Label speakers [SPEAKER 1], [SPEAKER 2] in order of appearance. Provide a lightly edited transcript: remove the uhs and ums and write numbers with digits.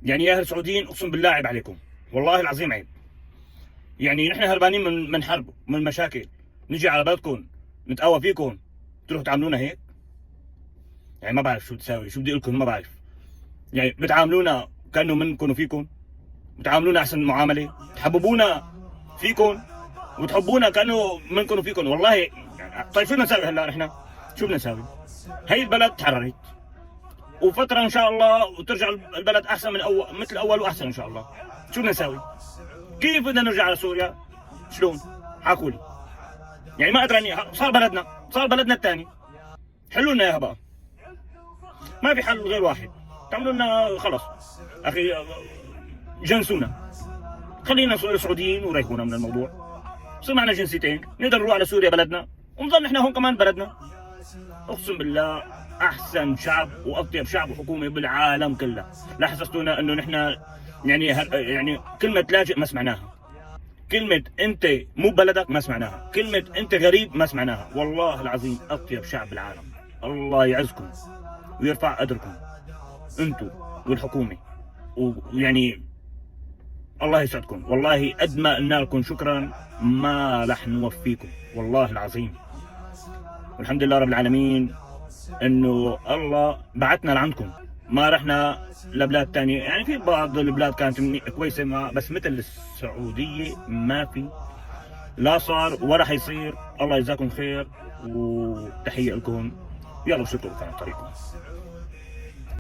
[SPEAKER 1] يعني يا اهل السعوديين اقسم بالله عيب عليكم، والله العظيم عيب. يعني نحن هربانين من حرب، من مشاكل، نجي على بلدكم نتقوى فيكم تروحوا تعاملونا هيك؟ يعني ما بعرف شو تساوي، شو بدي اقول لكم، ما بعرف. يعني بتعاملونا كانه منكم وفيكم، بتعاملونا احسن معامله، تحببونا فيكم وتحبونا كانه منكم وفيكم. والله يعني طيب شو بدنا نساوي هلا نحن؟ شو بدنا نساوي؟ هي البلد تحررت وفتره ان شاء الله وترجع البلد احسن من اول، مثل اول واحسن ان شاء الله. شو بدنا نساوي؟ كيف بدنا نرجع على سوريا؟ شلون؟ حكوا لي. يعني ما قدراني، صار بلدنا الثاني. حلوا لنا اياها بقى. ما في حل غير واحد، تعملوا لنا خلص اخي، جنسونا، خلينا سعوديين وريحونا من الموضوع. صار معنا جنسيتين، نقدر نروح على سوريا بلدنا ونظل نحن هون كمان بلدنا. اقسم بالله احسن شعب واطيب شعب وحكومه بالعالم كله. لا حسستونا انه نحن يعني كلمه لاجئ ما سمعناها، كلمه انت مو بلدك ما سمعناها، كلمه انت غريب ما سمعناها. والله العظيم اطيب شعب بالعالم. الله يعزكم ويرفع قدركم انتم والحكومه، ويعني الله يسعدكم. والله قد ما قلنا لكم شكرا ما رح نوفيكم، والله العظيم. والحمد لله رب العالمين انه الله بعثنا لعندكم، ما رحنا لبلاد ثانيه. يعني في بعض البلاد كانت كويسه، ما بس مثل السعوديه ما في، لا صار ولا حيصير. الله يجزاكم خير وتحيه لكم. يلا بشكركم كانت طريقكم.